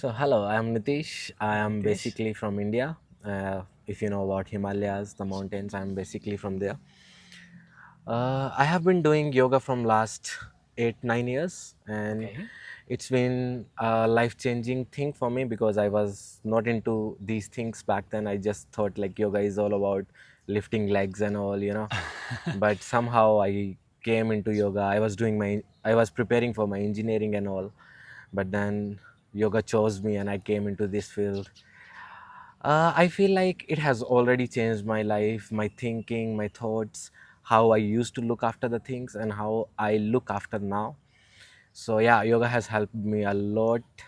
So hello, I am Nitish. I Hi, am Nitish. basically from India. If you know about Himalayas, the mountains, I am basically from there. I have been doing yoga from last 8 9 years, and Okay. it's been a life-changing thing for me because I was not into these things back then. I just thought like yoga is all about lifting legs and all. But somehow I came into yoga. I was preparing for my engineering and all, but then yoga chose me and I came into this field. I feel like it has already changed my life, my thinking, my thoughts, how I used to look after the things and how I look after now. So yeah, yoga has helped me a lot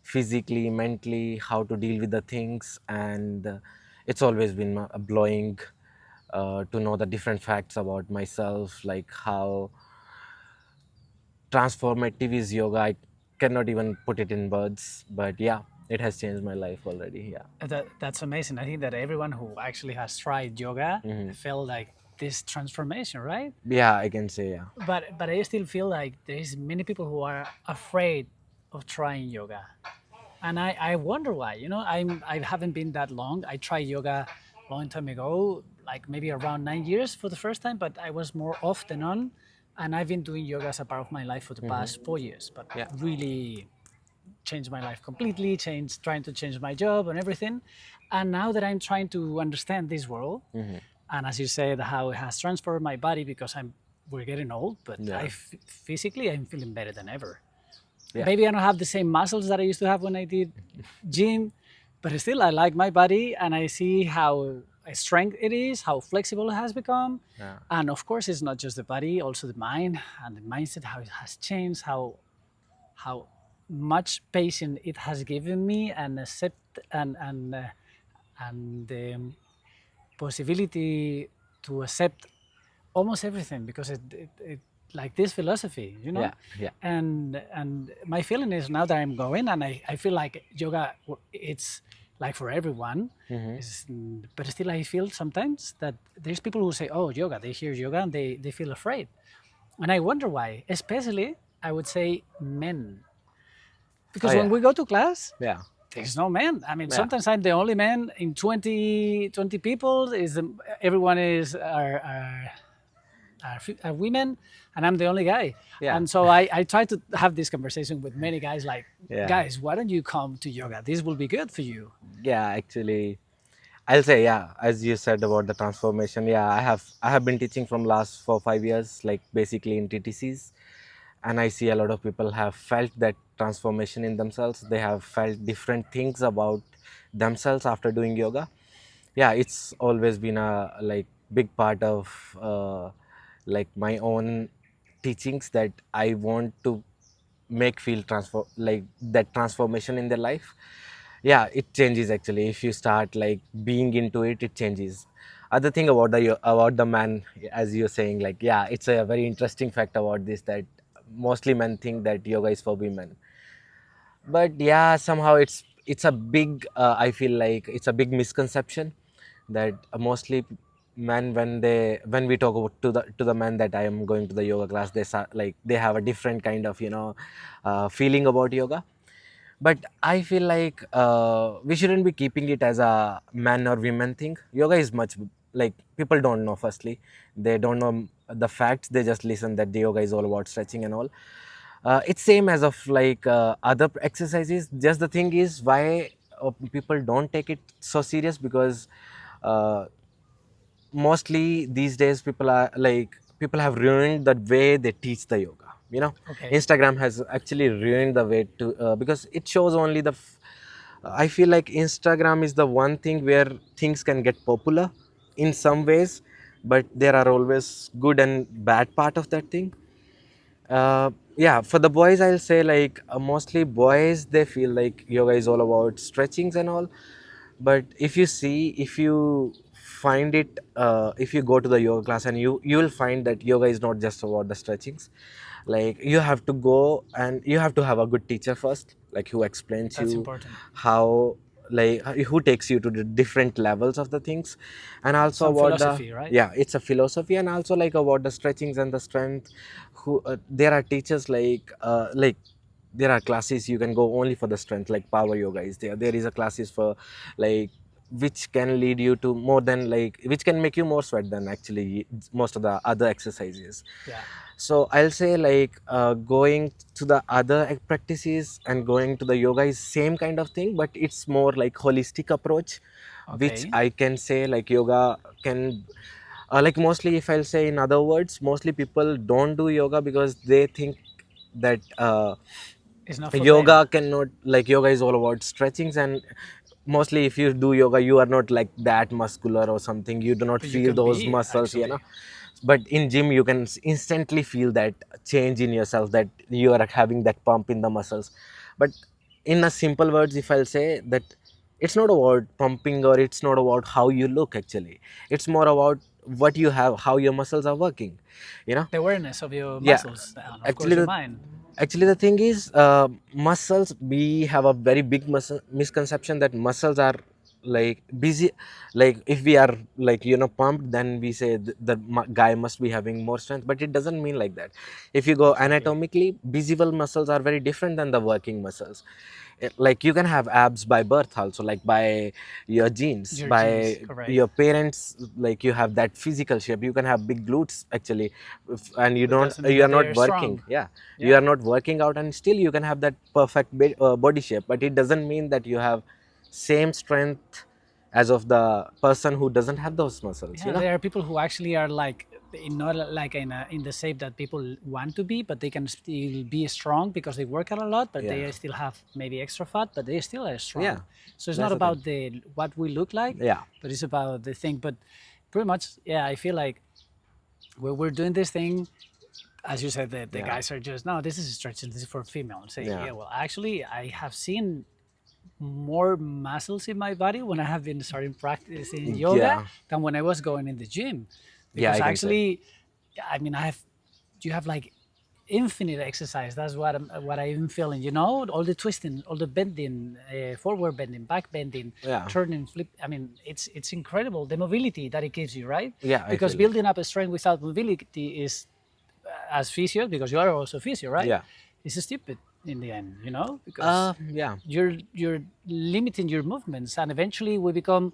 physically, mentally, how to deal with the things, and it's always been blowing to know the different facts about myself, like how transformative is yoga. I cannot even put it in words, but yeah, it has changed my life already. Yeah. That's amazing. I think that everyone who actually has tried yoga Hmm. felt like this transformation, right? Yeah, I can say yeah. But I still feel like there is many people who are afraid of trying yoga. And I wonder why. I haven't been that long. I tried yoga a long time ago, like maybe around 9 years for the first time, but I was more off than on. And I've been doing yoga as a part of my life for the Hmm. past 4 years, but Yeah. really changed my life completely, trying to change my job and everything. And now that I'm trying to understand this world, Hmm. and as you said, how it has transformed my body because we're getting old, but Yeah. physically I'm feeling better than ever. Yeah. Maybe I don't have the same muscles that I used to have when I did gym, but still I like my body and I see how strength it is, how flexible it has become. Yeah. And of course, it's not just the body, also the mind and the mindset, how it has changed, how much patience it has given me and accept and the possibility to accept almost everything because it like this philosophy, Yeah. Yeah. and my feeling is now that I'm going and I feel like yoga it's like for everyone Hmm. but still I feel sometimes that there's people who say, oh, yoga, they hear yoga and they feel afraid, and I wonder why, especially I would say men, Oh because when yeah. we go to class, Yeah. there's no man. I mean, Yeah. sometimes I'm the only man in 20 people. Everyone are women, and I'm the only guy. Yeah. And so I try to have this conversation with many guys like, Yeah. guys, why don't you come to yoga? This will be good for you. Yeah. Actually, I'll say yeah. As you said about the transformation, yeah, I have been teaching from last 4 5 years, like basically in TTCs, and I see a lot of people have felt that transformation in themselves. They have felt different things about themselves after doing yoga. Yeah, it's always been a like big part of like my own teachings that I want to make feel transfer like that transformation in their life. Yeah, it changes actually. If you start like being into it, it changes. Other thing about the man, as you're saying, like yeah, it's a very interesting fact about this, that mostly men think that yoga is for women, but yeah, somehow it's a big I feel like it's a big misconception that mostly men, when we talk about to the men that I am going to the yoga class, like they have a different kind of feeling about yoga. But I feel like we shouldn't be keeping it as a man or women thing. Yoga is much, like, people don't know. Firstly, they don't know the facts. They just listen that the yoga is all about stretching and all. It's same as of like other exercises. Just the thing is why people don't take it so serious, because uh, mostly these days people have ruined the way they teach the yoga. Okay. Instagram has actually ruined the way to because it shows only I feel like Instagram is the one thing where things can get popular in some ways, but there are always good and bad part of that thing. Yeah, for the boys I'll say like mostly boys, they feel like yoga is all about stretchings and all. But if you find it, if you go to the yoga class, and you will find that yoga is not just about the stretchings. Like, you have to go and you have to have a good teacher first, like who explains That's you important. how, like who takes you to the different levels of the things, and also Some about the, philosophy, right? yeah, it's a philosophy, and also like about the stretchings and the strength. Who There are teachers like there are classes you can go only for the strength, like power yoga is there. There is a classes for like which can lead you to more than like which can make you more sweat than actually most of the other exercises. Yeah. So I'll say like going to the other practices and going to the yoga is same kind of thing, but it's more like holistic approach, which Okay. I can say like yoga can like mostly if I'll say in other words, mostly people don't do yoga because they think that It's not for them. yoga cannot like yoga is all about stretchings, and mostly if you do yoga you are not like that muscular or something, you do not But you feel can those be muscles, you actually. know. But in gym you can instantly feel that change in yourself, that you are having that pump in the muscles. But in a simple words if I'll say that it's not about pumping or it's not about how you look actually, it's more about what you have, how your muscles are working, you know. The awareness of your Yeah, muscles and of course actually your the mind. actually the thing is muscles, we have a very big misconception that muscles are like busy, like if we are like you know pumped, then we say the guy must be having more strength, but it doesn't mean like that. If you go Exactly. anatomically, visible muscles are very different than the working muscles. Like you can have abs by birth also, like by your genes, Your genes, by correct. your parents, like you have that physical shape, you can have big glutes actually, and you But don't, doesn't mean you are that they not are working, strong. yeah, you Yeah. are not working out and still you can have that perfect body shape, but it doesn't mean that you have same strength as of the person who doesn't have those muscles, you Yeah, know. there are people who actually are like not like in the shape that people want to be, but they can still be strong because they work out a lot, but Yeah, they still have maybe extra fat, but they still are yeah, strong. So it's not that's the thing. about the what we look like, Yeah, but it's about the thing. But pretty much, yeah, I feel like when we're doing this thing, as you said, the yeah, guys are just no, this is stretching, this is for female. Say, yeah, yeah, well, actually, I have seen more muscles in my body when I have been starting practicing yoga yeah, than when I was going in the gym. yeah, Because I can say. actually, I mean, you have like infinite exercise. That's what I'm feeling. You know, all the twisting, all the bending, forward bending, back bending, Yeah, turning, flip. I mean, it's incredible the mobility that it gives you, right? yeah, I Because feel it. building up a strength without mobility is as physio, because you are also physio, right? Yeah, It's stupid in the end, you know, because yeah, you're limiting your movements, and eventually we become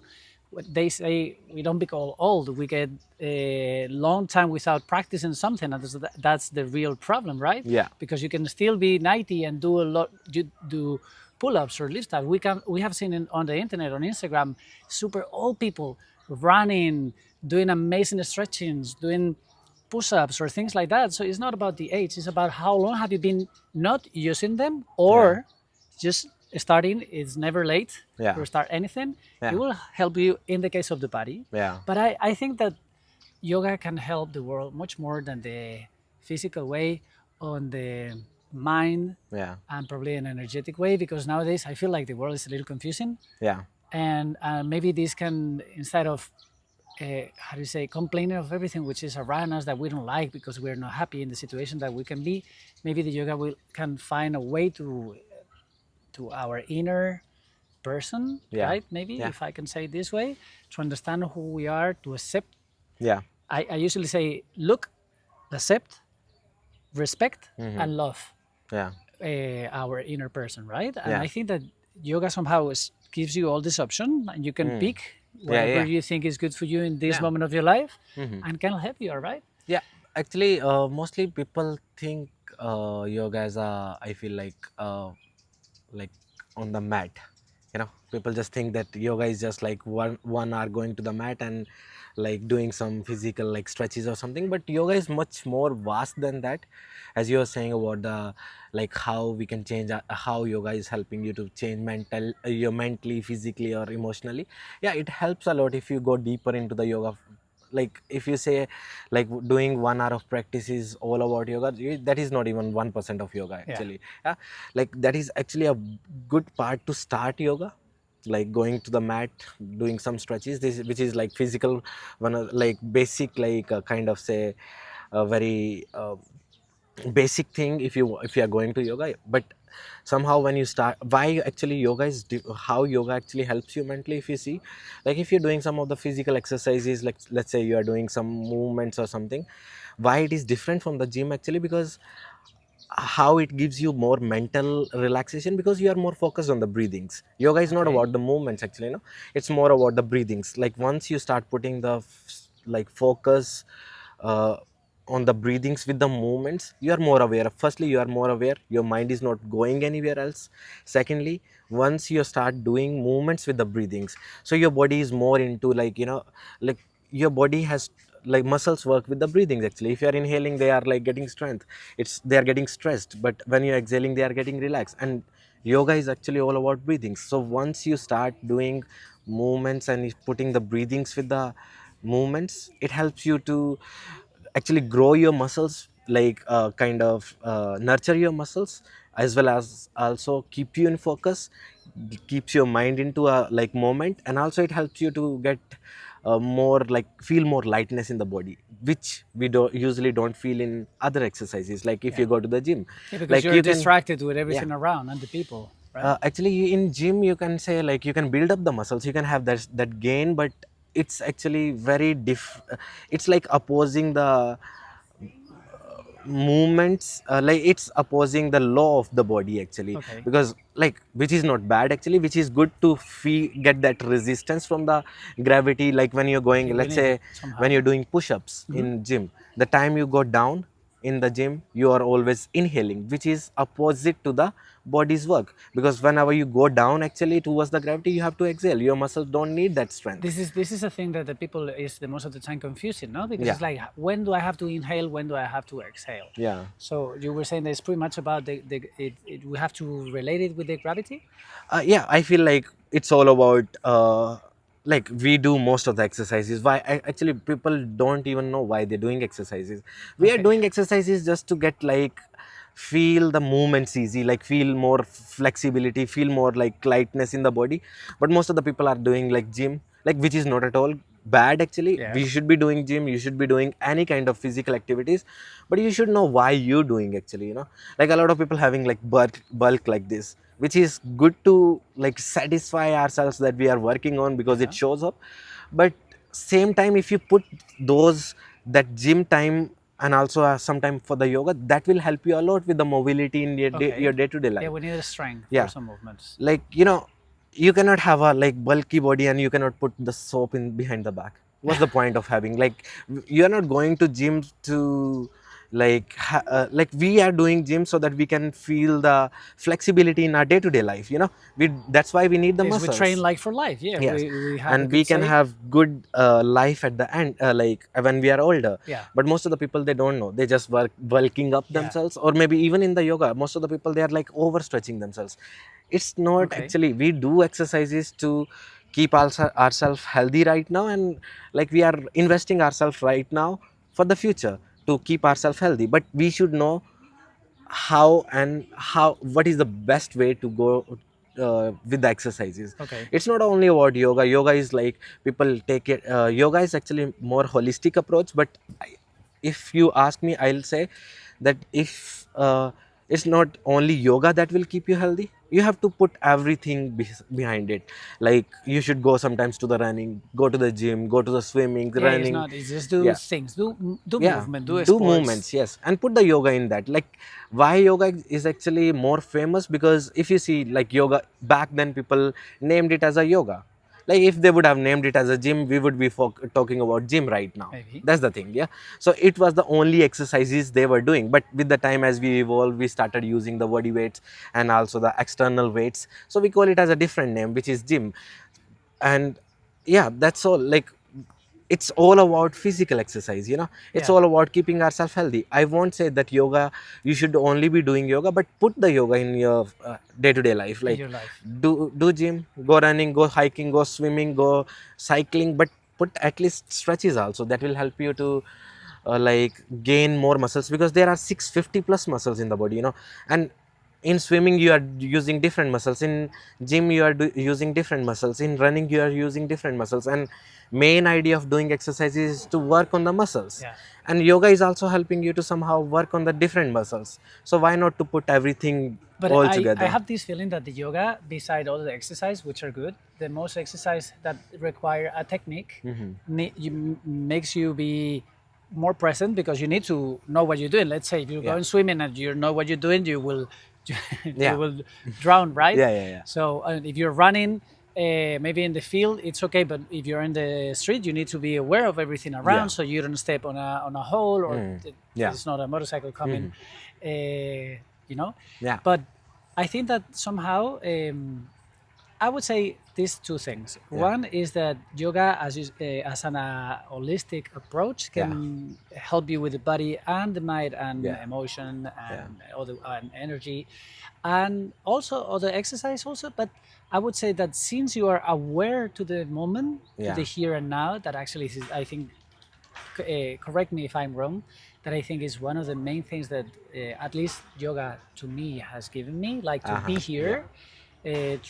what they say, we don't become old, we get a long time without practicing something, and that's the real problem, right? yeah, Because you can still be 90 and do a lot, you do pull-ups or lift ups. We have seen on the internet, on Instagram, super old people running, doing amazing stretchings, doing push-ups or things like that. So it's not about the age, it's about how long have you been not using them, yeah, or just starting. It's never late yeah, to start anything. It yeah, will help you in the case of the body. yeah, But I think that yoga can help the world much more than the physical way, on the mind, yeah, and probably an energetic way, because nowadays I feel like the world is a little confusing. yeah, And maybe this can, instead of how do you say, complaining of everything which is around us that we don't like because we're not happy in the situation that we can be, maybe the yoga will can find a way to our inner person, yeah, right? Maybe, yeah, if I can say it this way, to understand who we are, to accept. yeah, I usually say look, accept, respect, mm-hmm. and love Yeah, our inner person, right? And yeah, I think that yoga somehow gives you all this option, and you can mm. pick Yeah, whatever yeah, you think is good for you in this yeah, moment of your life, mm-hmm. and can help you, all right? Yeah, actually mostly people think yoga as a, I feel like on the mat, you know, people just think that yoga is just like one hour going to the mat and like doing some physical like stretches or something, but yoga is much more vast than that. As you were saying about the like how we can change how yoga is helping you to change your mentally, physically or emotionally. Yeah, it helps a lot if you go deeper into the yoga. Like if you say like doing 1 hour of practice is all about yoga, that is not even 1% of yoga Yeah. actually. Yeah, like that is actually a good part to start yoga, like going to the mat, doing some stretches, this which is like physical one, like basic, like kind of say a very basic thing if you are going to yoga. But somehow when you start, why actually yoga is how yoga actually helps you mentally, if you see, like if you're doing some of the physical exercises, like let's say you are doing some movements or something, why it is different from the gym actually, because how it gives you more mental relaxation because you are more focused on the breathings. Yoga is not Okay. about the movements actually, it's more about the breathings. Like once you start putting the like focus uh, on the breathings with the movements, you are more aware. Firstly, you are more aware, your mind is not going anywhere else. Secondly, once you start doing movements with the breathings, so your body is more into like like your body has like muscles work with the breathings actually. If you are inhaling, they are like getting strength, they are getting stressed, but when you're exhaling, they are getting relaxed. And yoga is actually all about breathing. So once you start doing movements and putting the breathings with the movements, it helps you to actually grow your muscles, like kind of nurture your muscles, as well as also keep you in focus, keeps your mind into a like moment, and also it helps you to get more like feel more lightness in the body, which we don't feel in other exercises. Like if Yeah. you go to the gym, Yeah, because like you're you can, distracted with yeah, everything around and the people, right? actually in gym you can say like you can build up the muscles, you can have that gain, but it's actually very it's like opposing the movements, like it's opposing the law of the body actually, Okay. because like which is not bad actually, which is good to feel get that resistance from the gravity. Like when you're going, Okay, we let's need it say when somehow. you're doing push-ups in gym, the time you go down in the gym, you are always inhaling, which is opposite to the body's work, because whenever you go down actually towards the gravity, you have to exhale. Your muscles don't need that strength. This is a thing that the people is the most of the time confusing, no? Because Yeah, it's like, when do I have to inhale? When do I have to exhale? yeah. So you were saying that it's pretty much about we have to relate it with the gravity. Yeah, I feel like it's all about like we do most of the exercises. Actually people don't even know why they're doing exercises. We are Okay. doing exercises just to get like feel the movements easy, like feel more flexibility, feel more like lightness in the body. But most of the people are doing like gym, like which is not at all bad actually. Yeah. We should be doing gym, you should be doing any kind of physical activities, but you should know why you're doing actually, like a lot of people having like bulk like this, which is good to like satisfy ourselves that we are working on because it Yeah. shows up. But same time, if you put those that gym time and also some time for the yoga, that will help you a lot with the mobility in your Okay. day-to-day Yeah, life. we need a strength for Yeah, some movements. like you cannot have a like bulky body and you cannot put the soap in behind the back. What's the point of having like you're not going to gym to like like we are doing gym so that we can feel the flexibility in our day-to-day life, we that's why we need the Yes, we train muscles. like for life. Yeah, Yes, we have a and we good can say. have good life at the end, like when we are older. Yeah. But most of the people, they don't know, they just work bulking up Yeah. themselves, or maybe even in the yoga most of the people, they are like overstretching themselves. It's not Okay. actually, we do exercises to keep ourselves healthy right now, and like we are investing ourselves right now for the future to keep ourselves healthy. But we should know how what is the best way to go with the exercises. Okay. It's not only about yoga. Yoga is like people take it, yoga is actually more holistic approach. But if you ask me, I'll say that if it's not only yoga that will keep you healthy, you have to put everything behind it. Like you should go sometimes to the running, go to the gym, go to the swimming, Yeah, it's running. not. It's just do Yeah, things, do yeah, movement, do do sports. movements, yes, and put the yoga in that. Like why yoga is actually more famous, because if you see like yoga back then, people named it as a yoga. Like if they would have named it as a gym, we would be talking about gym right now. Maybe. That's the thing. Yeah, so it was the only exercises they were doing. But with the time, as we evolved, we started using the body weights and also the external weights, so we call it as a different name, which is gym. And yeah, that's all. Like it's all about physical exercise, it's Yeah, all about keeping ourselves healthy. I won't say that yoga, you should only be doing yoga, but put the yoga in your day-to-day life. in Like your life. do gym, go running, go hiking, go swimming, go cycling, but put at least stretches also. That will help you to like gain more muscles, because there are 650 plus muscles in the body, and in swimming you are using different muscles, in gym you are using different muscles, in running you are using different muscles. And main idea of doing exercise is to work on the muscles, Yeah. and yoga is also helping you to somehow work on the different muscles. So why not to put everything But all I together? have this feeling that the yoga, beside all the exercise, which are good, the most exercise that require a technique makes you be more present because you need to know what you're doing. Let's say if you're Yeah. going swimming and you know what you're doing, you will you Yeah. will drown, right? Yeah, yeah, yeah. So if you're running, maybe in the field it's okay, but if you're in the street, you need to be aware of everything Yeah. around, so you don't step on a hole or Yeah. there's not a motorcycle coming, you know. Yeah. But I think that somehow. I would say these two things. Yeah. One is that yoga, as an holistic approach, can help you with the body and the mind and Yeah. emotion and other and energy, and also other exercise also. But I would say that since you are aware to the moment, to Yeah. the here and now, that actually is, I think, correct me if I'm wrong, that I think is one of the main things that at least yoga to me has given me, like to be here,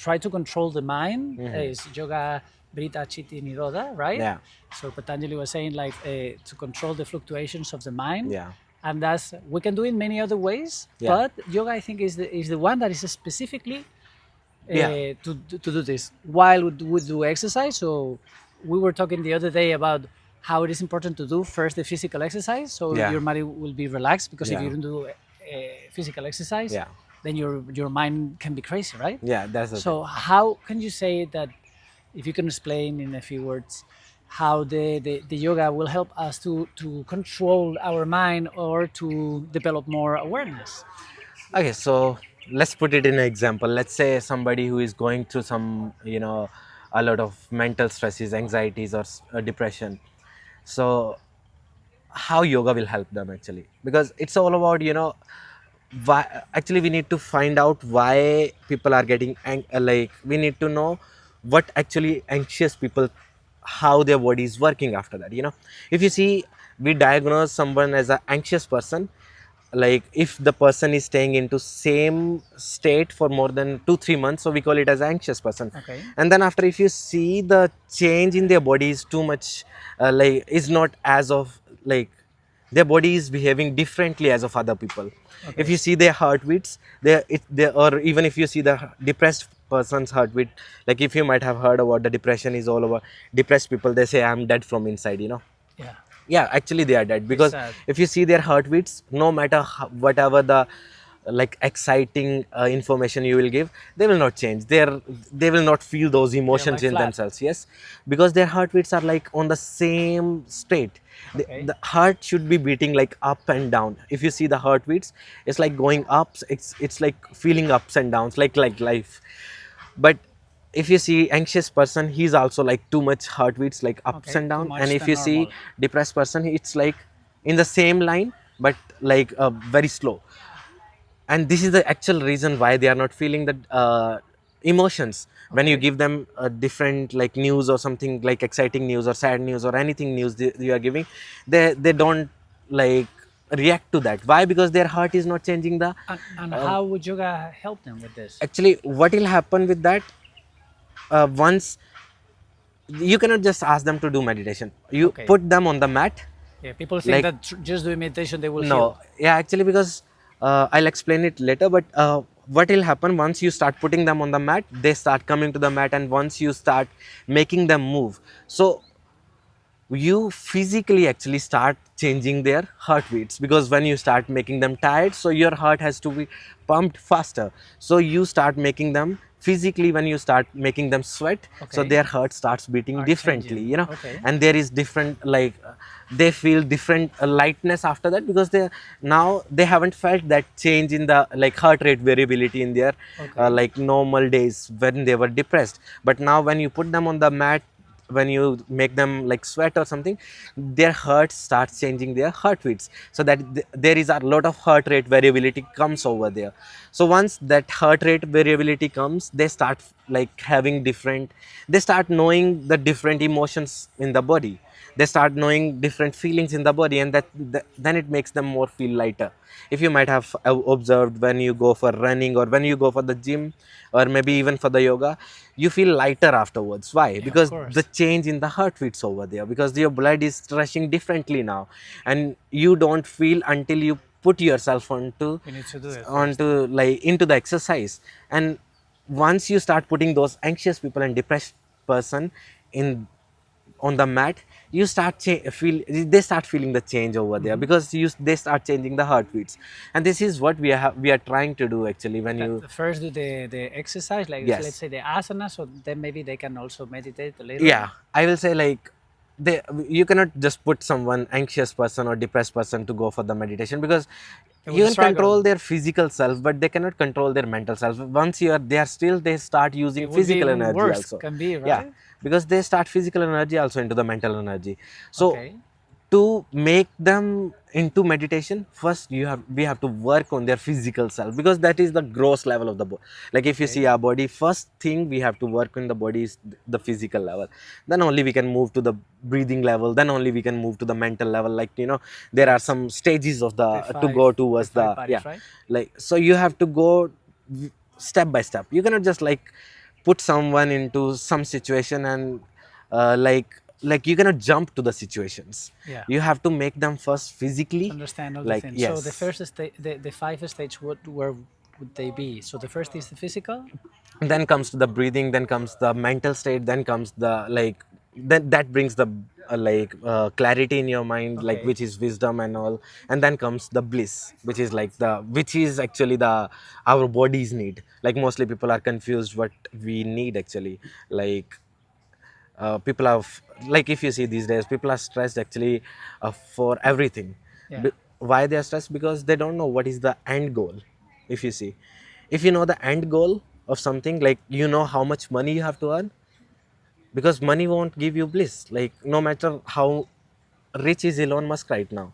try to control the mind. Is yoga Brita Chitti Nirodha, right? Yeah. So Patanjali was saying like to control the fluctuations of the mind. Yeah. And that's we can do it many other ways, Yeah. but yoga I think is the one that is specifically Yeah. to do this while we do exercise. So we were talking the other day about how it is important to do first the physical exercise, so Yeah. your body will be relaxed, because if Yeah. you don't do physical exercise, Yeah. then your mind can be crazy, right? Yeah, that's the So how can you say that, if you can explain in a few words, how the yoga will help us to control our mind or to develop more awareness? Okay, so let's put it in an example. Let's say somebody who is going through some, a lot of mental stresses, anxieties, or depression. So, how yoga will help them actually? Because it's all about, why. Actually, we need to find out why people are getting like. We need to know what actually anxious people, how their body is working after that. If you see, we diagnose someone as an anxious person, like if the person is staying into same state for more than 2-3 months, so we call it as an anxious person. Okay. And then after, if you see the change in their body is too much, like is not as of like their body is behaving differently as of other people. If you see their heartbeats, or even if you see the depressed person's heartbeat, like if you might have heard about the depression is all over depressed people, they say I'm dead from inside. Yeah. Yeah, actually they are dead, because sad. if you see their heartbeats, no matter whatever the like exciting information you will give, they will not change. They will not feel those emotions like in flat. themselves. Yes, because their heartbeats are like on the same state. Okay. The heart should be beating like up and down. If you see the heartbeats, it's like going up, it's like feeling ups and downs, like life. But if you see anxious person, he's also like too much heartbeats, like ups Okay, and too down. much And if than you see normal. depressed person, it's like in the same line, but like very slow. And this is the actual reason why they are not feeling the emotions. When you Okay. give them a different like news or something, like exciting news or sad news or anything news you are giving, they don't like react to that. Why? Because their heart is not changing the And how would yoga help them with this? actually what will happen with that, once you cannot just ask them to do meditation, you Okay. put them on the mat. Yeah, people think Like, that just doing meditation they will no, heal. yeah, actually, because I'll explain it later, but what will happen once you start putting them on the mat, they start coming to the mat, and once you start making them move, so you physically actually start changing their heartbeats. Because when you start making them tired, so your heart has to be pumped faster, so you start making them physically, when you start making them sweat, so Okay. their heart starts beating Are differently, changing. Okay. and there is different like they feel different lightness after that, because they haven't felt that change in the like heart rate variability in their Okay. like normal days when they were depressed. But now when you put them on the mat, when you make them like sweat or something, their heart starts changing their heartbeats, so that there is a lot of heart rate variability comes over there. So once that heart rate variability comes, they start like having different, they start knowing the different emotions in the body, they start knowing different feelings in the body, and then it makes them more feel lighter. If you might have observed, when you go for running or when you go for the gym or maybe even for the yoga, you feel lighter afterwards. Why? Yeah, of Because the course. change in the heartbeats over there, because your blood is rushing differently now, and you don't feel until you put yourself You need to do it first. onto like into the exercise. And once you start putting those anxious people and depressed person in on the mat, you start they start feeling the change over there, because they start changing the heartbeats. And this is what we are trying to do actually when That you. first do the exercise, like let's Yes. say the asana, so then maybe they can also meditate a little. Yeah, I will say, like, they you cannot just put someone anxious person or depressed person to go for the meditation, because They you would can struggle. control their physical self, but they cannot control their mental self. Once they are still, they start using It would be physical even energy worse, also. can be, Yeah, right? because they start physical energy also into the mental energy. So Okay. to make them into meditation, first we have to work on their physical self, because that is the gross level of the body. Like, if you Okay. see our body, first thing we have to work on the body is the physical level. Then only we can move to the breathing level, then only we can move to the mental level. Like, there are That's some stages of the the to five go the towards five the, yeah. bodies, right? Like, so you have to go step by step. You cannot just, like, put someone into some situation and, like you cannot jump to the situations. Yeah. You have to make them first To physically, understand all the like, things. So the yes. first stage, the five stage, what where would they be? So the first is the physical. Then comes the breathing, then comes the mental state, then comes the, like, that brings the, clarity in your mind, like, Okay. which is wisdom and all. And then comes the bliss, which is actually the our bodies need. Like, mostly people are confused what we need actually. Like, people have, like, if you see these days, people are stressed actually, for everything. Yeah. Why they are stressed? Because they don't know what is the end goal. If you see, if you know the end goal of something, like, how much money you have to earn, because money won't give you bliss. Like, no matter how rich is Elon Musk right now,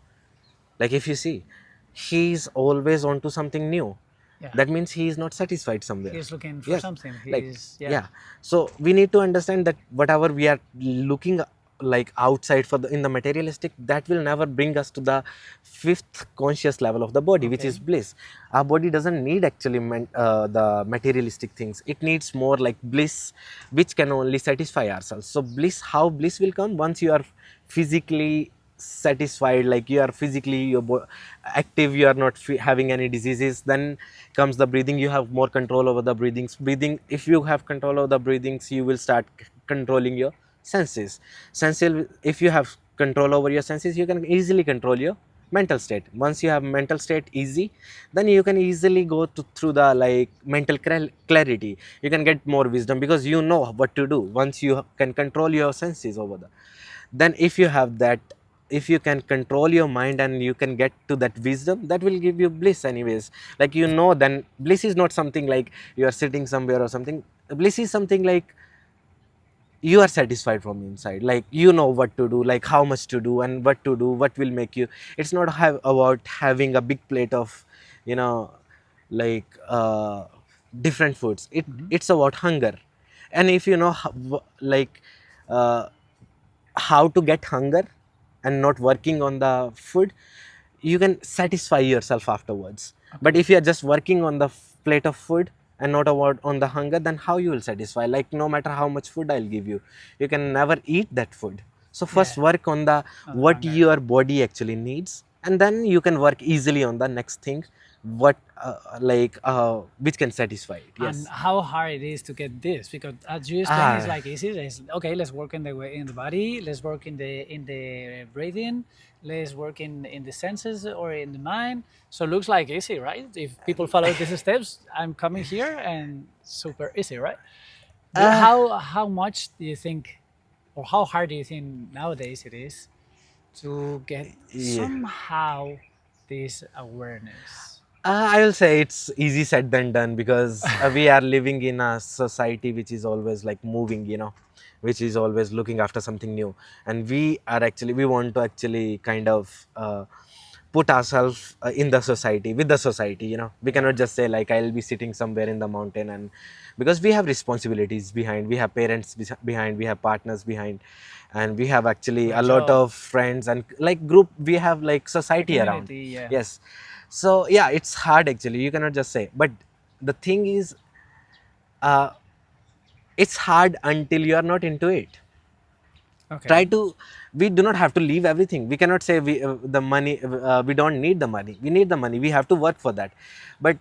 like, if you see, he's always on to something new. Yeah. That means he is not satisfied somewhere. He's looking for Yes. something. Like, He's yeah. yeah. So we need to understand that whatever we are looking, like, outside for in the materialistic, that will never bring us to the fifth conscious level of the body, which Okay. is bliss. Our body doesn't need actually the materialistic things. It needs more like bliss, which can only satisfy ourselves. So bliss, how bliss will come? Once you are physically satisfied, like, you are physically active, you are not having any diseases. Then comes the breathing. You have more control over the breathing. If you have control over the breathings, you will start controlling your senses. If you have control over your senses, you can easily control your mental state. Once you have mental state easy, then you can easily go through the, like, mental clarity. You can get more wisdom, because you know what to do. Once you can control your senses over the, then if you have that, if you can control your mind and you can get to that wisdom, that will give you bliss anyways. Like, then bliss is not something like you are sitting somewhere or something. Bliss is something like you are satisfied from inside, like, what to do, like, how much to do and what to do, what will make you. It's not about having a big plate of, you know like, different foods. It's about hunger. And if you know like, uh, how to get hunger and not working on the food, you can satisfy yourself afterwards. But Okay. if you are just working on the plate of food and not about on the hunger, then how you will satisfy? Like, no matter how much food I'll give you, you can never eat that food. So Yeah. first work on the On the what hunger. your body actually needs, and then you can work easily on the next thing, what, which can satisfy it. And Yes. how hard it is to get this, because as you explain, it's Ah. like easy. It's, okay, let's work in the way in the body, let's work in the breathing, let's work in the senses or in the mind. So it looks like easy, right? If people follow these steps, I'm coming here and super easy, right? Ah. How much do you think, or how hard do you think nowadays it is to get Yeah. somehow this awareness? I will say it's easy said than done, because we are living in a society which is always, like, moving, which is always looking after something new. And we want to actually kind of, put ourselves, in the society, with the society. We Yeah. cannot just say, like, I'll be sitting somewhere in the mountain, and because we have responsibilities behind, we have parents behind, we have partners behind, and we have actually We have a lot job, of friends and, like, group, we have, like, the society around. community, yeah. Yes. So yeah, it's hard actually, you cannot just say. But the thing is, uh, it's hard until you are not into it. Try Okay. to, we do not have to leave everything. We cannot say the money, we don't need the money. We need the money, we have to work for that. But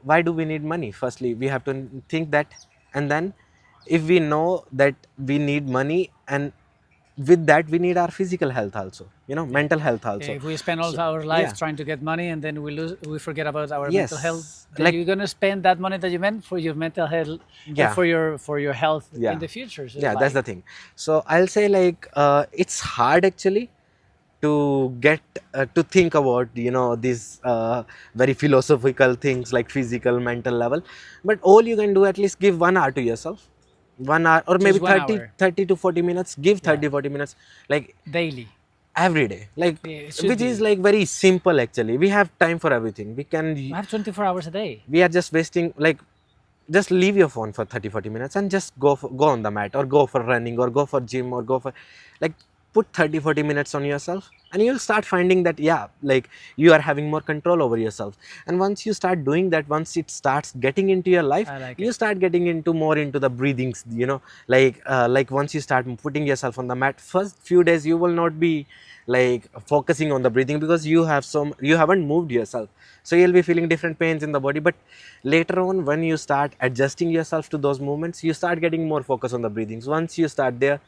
why do we need money? Firstly, we have to think that. And then, if we know that we need money, and with that we need our physical health also, mental health also. If we spend all So, our life yeah. trying to get money and then we forget about our mental health, Yes, then like, you're gonna spend that money that you meant for your mental health, yeah, for your health in yeah, the future. So yeah, that's like, the thing. So I'll say, like, it's hard actually to get to think about these very philosophical things like physical, mental level, but all you can do, at least give 1 hour to yourself, 1 hour, or maybe just one 30 hour, 30 to 40 minutes. Give yeah, 30 40 minutes, like, daily. every day, like, Yeah, it should which is be. like very simple actually. We have time for everything. I have 24 hours a day. We are just wasting, like, just leave your phone for 30 40 minutes and just go on the mat, or go for running, or go for gym, or go for, like, put 30 40 minutes on yourself, and you'll start finding that, yeah, like, you are having more control over yourself. And once you start doing that, once it starts getting into your life, I like you it. start getting more into the breathings, like once you start putting yourself on the mat, first few days you will not be like focusing on the breathing, because you haven't moved yourself, so you'll be feeling different pains in the body. But later on, when you start adjusting yourself to those movements, you start getting more focus on the breathings. Once you start there,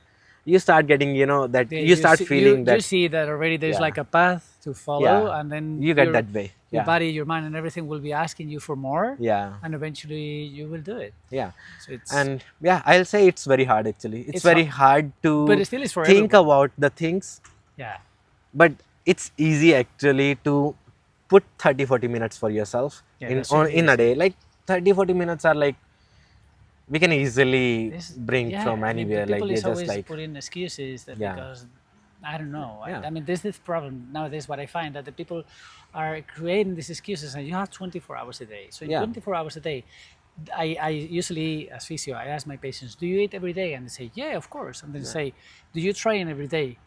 you start getting, that Yeah, you start feeling you that, see that already. There's yeah, like a path to follow, yeah, and then you get that way. your Yeah, body, your mind, and everything will be asking you for more, yeah, and eventually you will do it. yeah. So And yeah, I'll say it's very hard actually. It's it's hard, very hard but to it still is for think everyone. about the things, Yeah, but it's easy actually to put 30 40 minutes for yourself yeah, that should be in a easy. day. Like, 30 40 minutes are like, we can easily This, bring yeah, from I mean, the anywhere. Like, people they is just always like, putting excuses that yeah, because I don't know. yeah, I mean, this is the problem nowadays. What I find that the people are creating these excuses, and you have 24 hours a day. So in yeah, 24 hours a day, I usually, as physio, I ask my patients, "Do you eat every day?" And they say, "Yeah, of course." And then say, "Do you train every day?"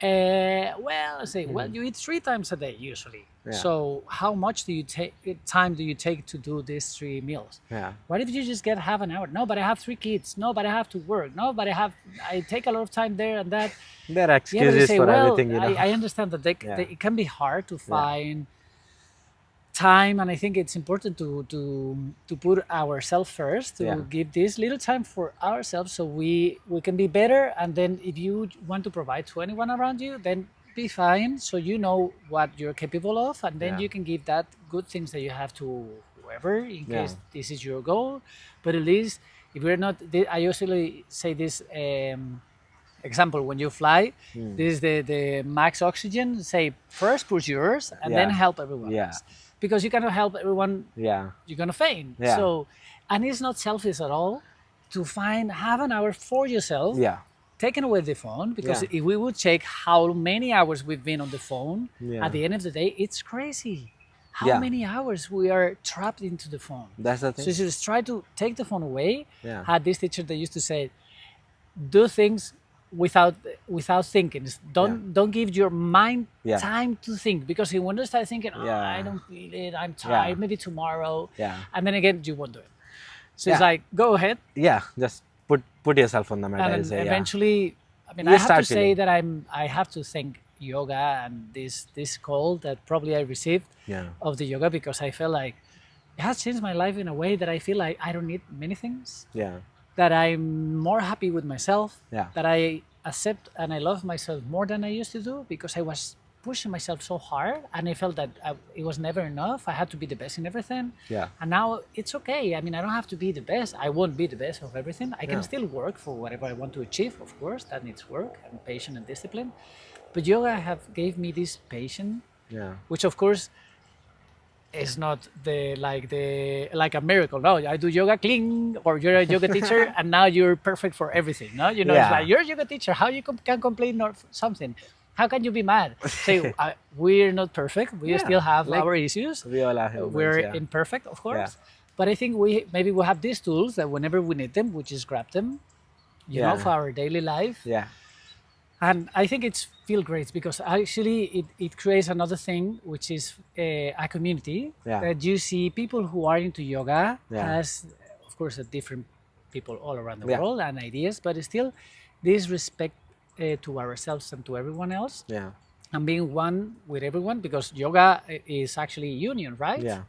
Well, I say, "Well, you eat 3 times a day usually. yeah, So how much do you take time do you take to do these 3 meals? yeah. What if you just get half an hour? No, but I have 3 kids. No, but I have to work. No, but I take a lot of time there and that." There are Yeah, but they excuses say, for well, everything. I understand that Yeah, it can be hard to yeah, find time, and I think it's important to put ourselves first, yeah, to give this little time for ourselves so we can be better. And then if you want to provide to anyone around you, then be fine. So you know what you're capable of, and then yeah, you can give that good things that you have to whoever in yeah, case this is your goal. But at least if we're not, I usually say this. Example, when you fly, this is the max oxygen. Say first push yours and then yeah, help everyone yeah, else, because you cannot help everyone, yeah, you're gonna faint. yeah, So, and it's not selfish at all to find half an hour for yourself, yeah, taking away the phone, because yeah, if we would check how many hours we've been on the phone, yeah, at the end of the day, it's crazy how yeah. many hours we are trapped into the phone. That's the So thing. you just try to take the phone away. Yeah, Had this teacher that used to say, do things without thinking. yeah, Don't give your mind yeah, time to think, because when you start thinking, oh, I yeah, don't feel it, I'm yeah, tired, maybe tomorrow, yeah, and then again you won't do it. So it's yeah, like, go ahead. yeah. Just put yourself on the mat. And I'll then say, yeah. eventually, I mean, I You have to start say feeling. that I have to thank yoga and this call that probably I received Yeah, of the yoga, because I felt like it has changed my life in a way that I feel like I don't need many things, yeah, that I'm more happy with myself, yeah, that I accept and I love myself more than I used to do, because I was pushing myself so hard and I felt that it was never enough. I had to be the best in everything. yeah, And now it's okay. I mean, I don't have to be the best. I won't be the best of everything. I can yeah, still work for whatever I want to achieve, of course. That needs work and patience and discipline. But yoga have gave me this patience, yeah, which of course is not like a miracle. No, I do yoga, cling, or you're a yoga teacher, and now you're perfect for everything. No, you know, it's yeah. like you're a yoga teacher. How you can complain or something? How can you be mad? Say we're not perfect. We Yeah, still have like, our issues. we all are humans. We're Yeah, imperfect, of yeah, course. But I think we maybe we have these tools that whenever we need them, we just grab them. You know, yeah, for our daily life. yeah, And I think it's feel great because actually it creates another thing, which is a community yeah, that you see people who are into yoga yeah, has, of course, a different people all around the yeah, world and ideas, but still this respect to ourselves and to everyone else, yeah, and being one with everyone, because yoga is actually union, right? yeah,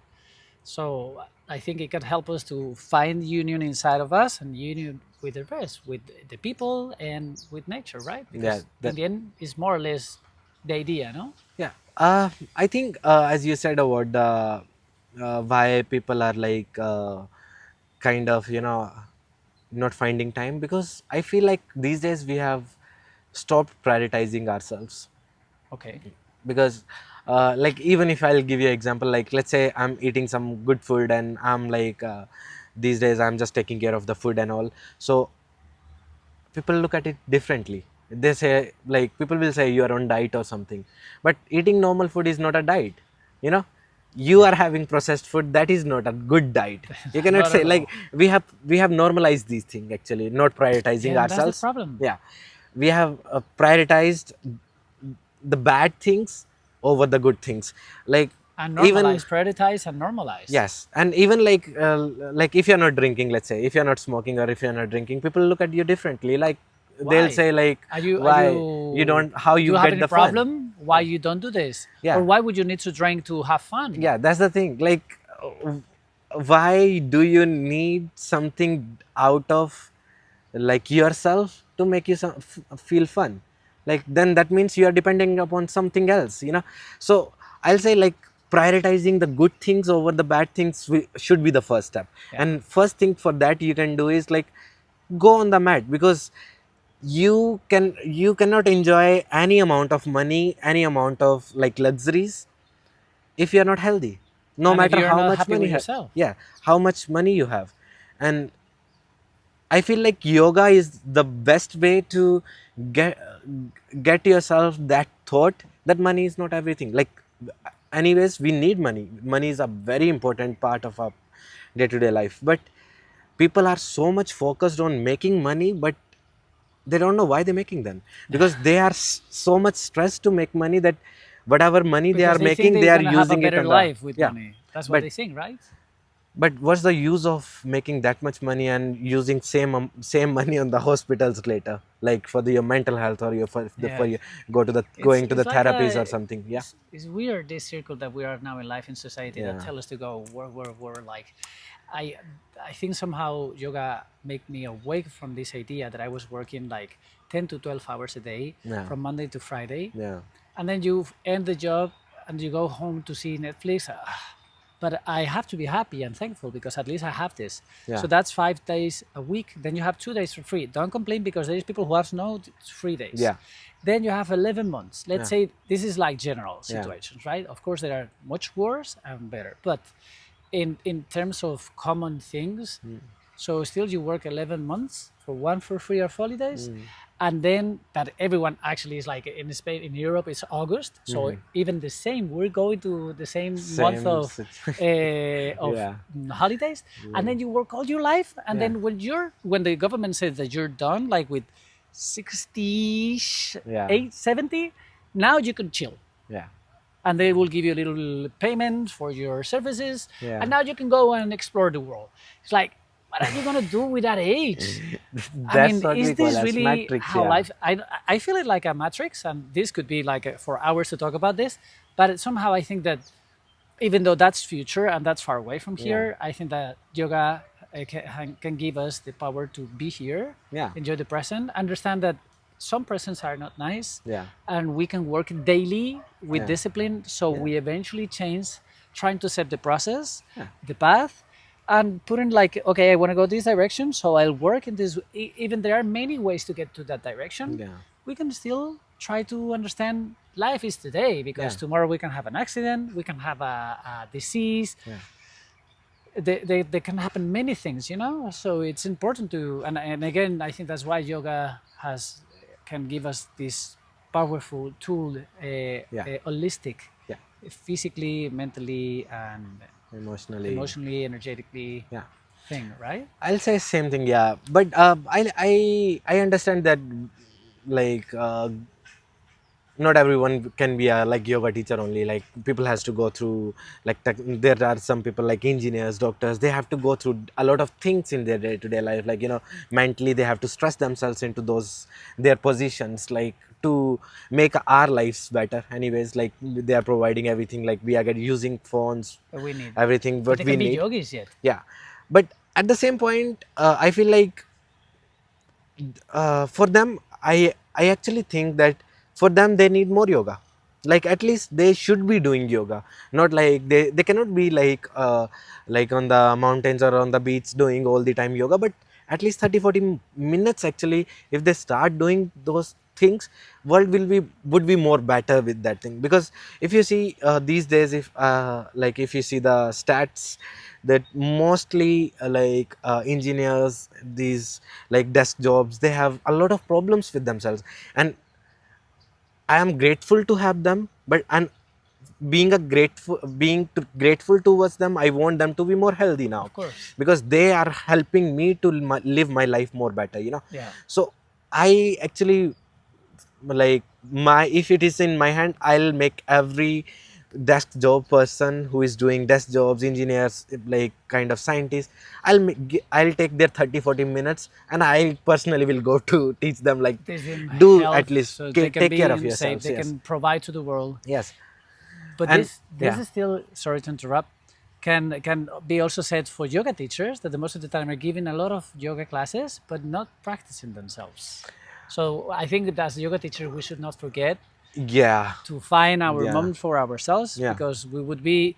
So I think it can help us to find union inside of us and union with the rest, with the people and with nature, right? Yeah, Because in that, the end, it's more or less the idea, no? yeah. I think as you said about the why people are like kind of, not finding time, because I feel like these days we have stopped prioritizing ourselves. Okay. Because like, even if I'll give you an example, like let's say I'm eating some good food and I'm like these days I'm just taking care of the food and all. So people look at it differently. They say, like, people will say you are on diet or something, but eating normal food is not a diet, you know. You Yeah. are having processed food, that is not a good diet. You cannot Not say, at like, all. we have normalized these things, actually not prioritizing Yeah, and that's the ourselves. problem. Yeah, we have prioritized the bad things over the good things, like, And even, normalize, prioritize, and normalize. yes, and even like if you're not drinking, let's say, if you're not smoking or if you're not drinking, people look at you differently, like they'll Why? say, like, Are why you you don't, how do you you have get any the fun. problem? Why you don't do this? Or Yeah, why would you need to drink to have fun? yeah, that's the thing, like, why do you need something out of, like, yourself to make you feel fun? Like, then that means you are depending upon something else. So I'll say, like, prioritizing the good things over the bad things should be the first step. Yeah. And first thing for that you can do is, like, go on the mat, because you cannot enjoy any amount of money, any amount of, like, luxuries, if you're not healthy, no And if matter you're how not much happy money with yourself. yeah, how much money you have. And I feel like yoga is the best way to get get yourself that thought that money is not everything. Like, anyways, we need money. Money is a very important part of our day-to-day life. But people are so much focused on making money, but they don't know why they're making them, because they are so much stressed to make money, that whatever money they Because are they think making, they're they are gonna have a using it better on the, life with yeah. money. That's what But they think, right? what's the use of making that much money and using same money on the hospitals later, like for your mental health, or for Yeah. your It's going to the it's like therapies or a something. Yeah, it's weird this circle that we are now in life in society that yeah, tell us to go work. Like, I I think somehow yoga make me awake from this idea that I was working like 10 to 12 hours a day yeah, from Monday to Friday, yeah, and then you end the job and you go home to see Netflix. But I have to be happy and thankful because at least I have this. yeah, So that's 5 days a week. Then you have 2 days for free. Don't complain because there is people who have no 3 days. yeah, Then you have 11 months. Let's yeah, say this is like general yeah, situations, right? Of course, there are much worse and better. But in terms of common things, so still you work 11 months for one for free of holidays. And then that everyone actually is like in Spain, in Europe, it's August. So even the same, we're going to the same month same of yeah, holidays, and then you work all your life, and yeah, then when the government says that you're done, like with 60, yeah, 70, now you can chill, yeah, and they will give you a little payment for your services, yeah. and now you can go and explore the world. It's like, what are you gonna do with that age? I That's mean, what is we call this as really matrix. how Yeah, life? I feel it like a matrix, and this could be like for hours to talk about this. But somehow I think that even though that's future and that's far away from yeah, here, I think that yoga can give us the power to be here, yeah, enjoy the present, understand that some presents are not nice, yeah, and we can work daily with yeah, discipline. So yeah, we eventually change, trying to set the process, yeah, the path, and put in like, okay, I want to go this direction, so I'll work in this. Even there are many ways to get to that direction. yeah, We can still try to understand life is today because yeah, tomorrow we can have an accident, we can have a disease, yeah. there can happen many things, you know. So it's important to, and again, I think that's why yoga has can give us this powerful tool, Yeah, holistic, yeah, physically, mentally, and emotionally. emotionally, energetically Yeah, thing, right? I'll say same thing. Yeah, but I understand that, like, not everyone can be a, like, yoga teacher only. Like, people has to go through, like, there are some people like engineers, doctors, they have to go through a lot of things in their day-to-day life, like, mentally they have to stress themselves into those their positions, like, to make our lives better anyways, like they are providing everything, like we are using phones, But we need. everything But what they we can be need. yogis yet. Yeah, but at the same point, I feel like for them, I actually think that for them they need more yoga. Like at least they should be doing yoga, not like they cannot be like on the mountains or on the beach doing all the time yoga, but at least 30-40 minutes actually, if they start doing those things, world would be more better with that thing. Because if you see these days, if like if you see the stats, that mostly engineers, these like desk jobs, they have a lot of problems with themselves, and I am grateful to have them, but and grateful towards them, I want them to be more healthy now, Of course. because they are helping me to live my life more better, Yeah. so I actually, like, my if it is in my hand, I'll make every desk job person who is doing desk jobs, engineers, like kind of scientists, I'll take their 30-40 minutes, and I personally will go to teach them, like, Teach them do at health least so they can take care be of in safe. yourselves. They Yes, can provide to the world. yes. But And this yeah, is still, sorry to interrupt, can be also said for yoga teachers that the most of the time are giving a lot of yoga classes but not practicing themselves. So I think that as a yoga teacher we should not forget yeah, to find our yeah, moment for ourselves, yeah, because we would be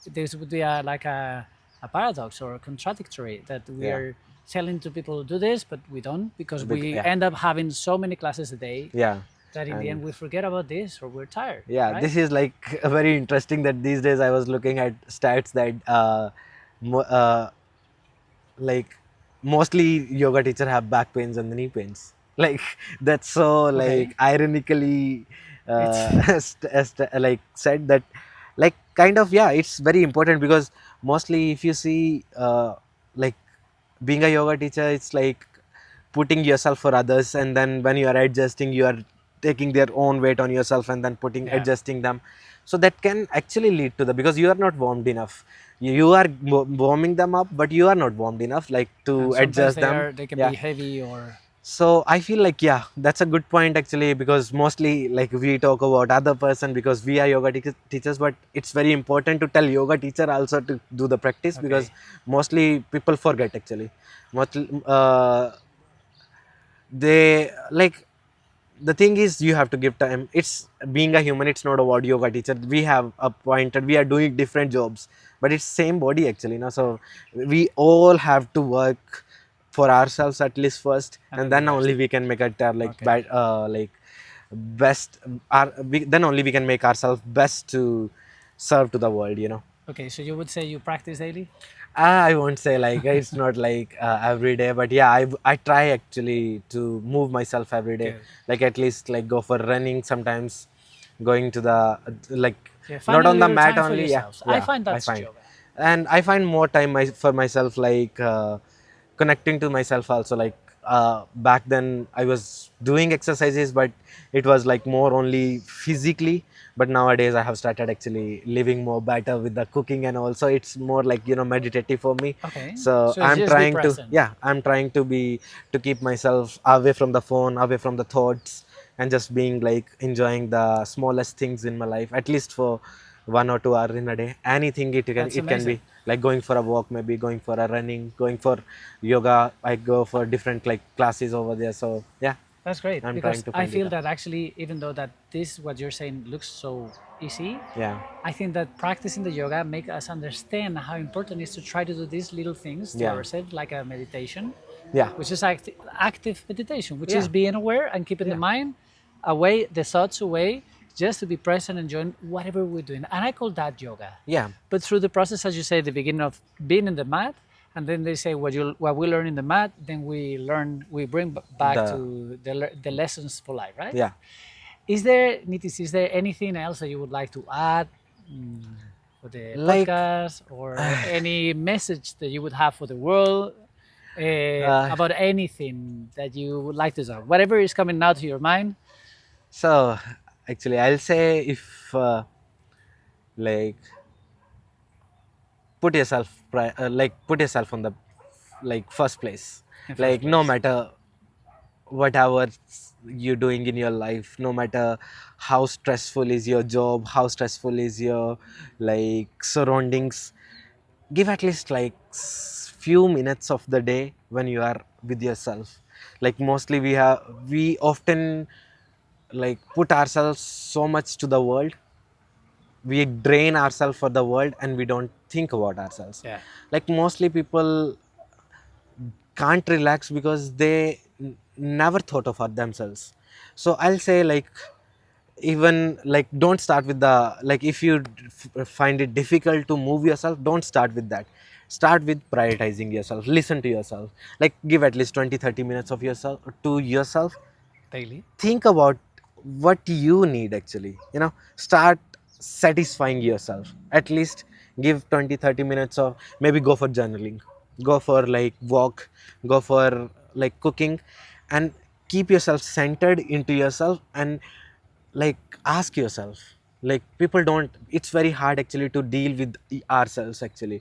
this would be a paradox or a contradictory that we yeah, are telling to people do this but we don't, because we yeah, end up having so many classes a day yeah. that in the And end we forget about this or we're tired, yeah, right? this is like very interesting that these days I was looking at stats that mo- uh, like mostly yoga teacher have back pains and knee pains, like that's so Okay. like ironically It's like said that, like kind of, yeah, it's very important, because mostly if you see like being a yoga teacher, it's like putting yourself for others, and then when you are adjusting, you are taking their own weight on yourself and then putting yeah. adjusting them, so that can actually lead to the, because you are not warmed enough, you are warming them up, but you are not warmed enough, like, And to sometimes adjust them. they can Yeah, be heavy or so I feel like, yeah, that's a good point actually, because mostly like we talk about other person because we are yoga teachers, but it's very important to tell yoga teacher also to do the practice, because okay. mostly people forget actually. Mostly, they like, the thing is you have to give time. It's being a human, it's not about yoga teacher, we have a point and we are doing different jobs, but it's same body actually, so we all have to work for ourselves at least first, And and then the then rest. only we can make it like Okay. like best then only we can make ourselves best to serve to the world, Okay. So you would say you practice daily? I won't say like it's not like every day, but yeah, I try actually to move myself every day. Good. Like at least like go for running sometimes, going to the like Yeah. not Finding a on the little mat time for only. Yeah, yourselves. I yeah, find I that's find, yoga. and I find more time for myself, like connecting to myself also. Like back then I was doing exercises, but it was like more only physically, but nowadays I have started actually living more better with the cooking, and also it's more like meditative for me. Okay. So So I'm just be trying to, present. yeah, I'm trying to be, to keep myself away from the phone, away from the thoughts, and just being like enjoying the smallest things in my life, at least for 1 or 2 hours in a day. Anything That's it can amazing. be like going for a walk, maybe going for a running, going for yoga. I go for different like classes over there. So yeah, That's great, I'm trying because to I find it feel out. that actually, even though that this what you're saying looks so easy, Yeah, I think that practicing the yoga make us understand how important it is to try to do these little things to yeah, ourselves, like a meditation, yeah, which is active meditation, which is yeah, being aware and keeping the yeah, mind away, the thoughts away, just to be present and enjoying whatever we're doing. And I call that yoga. yeah, But through the process, as you say, the beginning of being in the mat, and then they say what we learn in the mat, then we bring back the to the lessons for life, right? yeah. Is there, Nitis, is there anything else that you would like to add for the Like podcast, or any message that you would have for the world uh, about anything that you would like to say? Whatever is coming out to your mind. so actually I'll say, if like put yourself like put yourself on the like first place, In first like no place. matter whatever you're doing in your life, no matter how stressful is your job, how stressful is your like surroundings, give at least like few minutes of the day when you are with yourself. Like mostly we often like put ourselves so much to the world, we drain ourselves for the world and we don't think about ourselves. Yeah. Like mostly people can't relax because they never thought of themselves. So I'll say like, even like don't start with the, like if you find it difficult to move yourself, don't start with that. Start with prioritizing yourself, listen to yourself, like give at least 20-30 minutes of yourself to yourself. Daily. Think about what you need actually, start satisfying yourself. At least give 20-30 minutes of, maybe go for journaling, go for like walk, go for like cooking, and keep yourself centered into yourself. And like ask yourself, like people don't, it's very hard actually to deal with ourselves, actually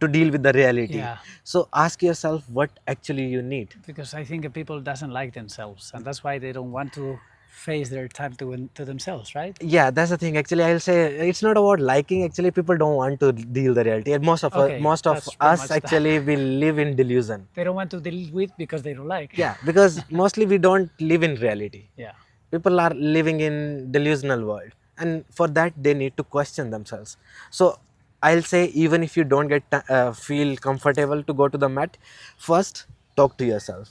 to deal with the reality. Yeah. So ask yourself what actually you need. Because I think people doesn't like themselves, and that's why they don't want to face their time to themselves, right? Yeah, that's the thing actually. I'll say it's not about liking, actually people don't want to deal the reality. And Okay, most of that's pretty us much that. actually will live in delusion. They don't want to deal with because they don't like. Yeah, because mostly we don't live in reality. Yeah. People are living in delusional world, and for that they need to question themselves. So I'll say, even if you don't get feel comfortable to go to the mat, first talk to yourself,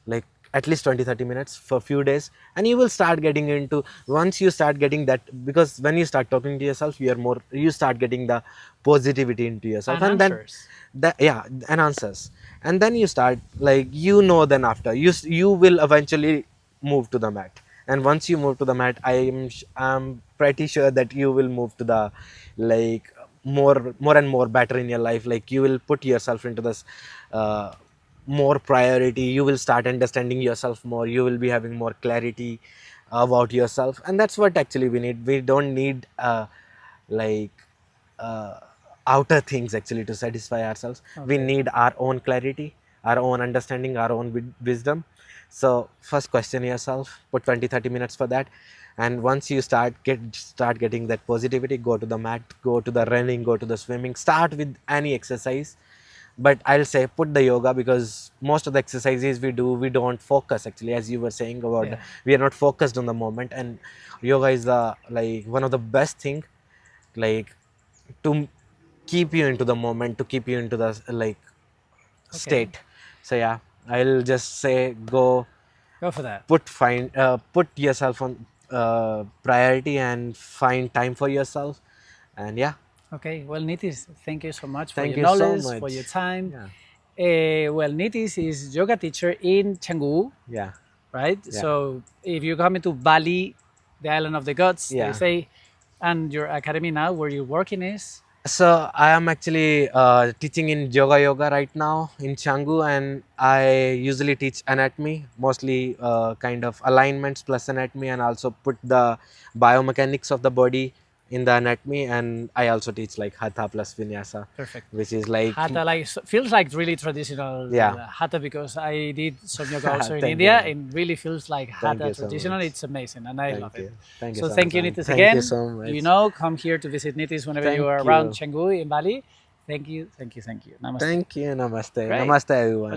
like at least 20-30 minutes for a few days, and you will start getting into, once you start getting that, because when you start talking to yourself, you start getting the positivity into yourself. And And then answers. that, yeah, and answers. And then you start like, then after you will eventually move to the mat. And once you move to the mat, I'm pretty sure that you will move to the like more and more better in your life. Like you will put yourself into this uh, more priority, you will start understanding yourself more, you will be having more clarity about yourself. And that's what actually we need. We don't need like uh, outer things actually to satisfy ourselves. We Okay. need our own clarity, our own understanding, our own wisdom. So first question yourself, put 20-30 minutes for that. And once you start getting that positivity, go to the mat, go to the running, go to the swimming, start with any exercise. But I'll say put the yoga, because most of the exercises we do, we don't focus actually, as you were saying about Yeah. we are not focused on the moment. And yoga is the like one of the best thing, like to keep you into the moment, to keep you into the like Okay. state. So yeah, I'll just say go Go for that. put yourself on priority and find time for yourself. And yeah, Okay. Well, Nitish, thank you so much for thank your you so knowledge, for much. your time. Yeah, Well, Nitish is yoga teacher in Canggu, yeah, right? yeah, So if you come into Bali, the island of the gods, they yeah. say, and your academy now, where you're working is. So I am actually teaching in yoga right now in Canggu, and I usually teach anatomy, mostly kind of alignments plus anatomy, and also put the biomechanics of the body in the anatomy. And I also teach like hatha plus vinyasa, Perfect. which is like, Hatha like feels like really traditional yeah. hatha, because I did some yoga also in Thank India. you, It really feels like thank hatha you so traditional. much. It's amazing and I love Thank it. you, thank you So so much, thank you, man. Nitis, Thank you again. so much. Come here to visit Nitis whenever you Thank are around you, Canggu in Bali. Thank you, thank you, thank you. Namaste. thank you. Namaste, Great. namaste, everyone.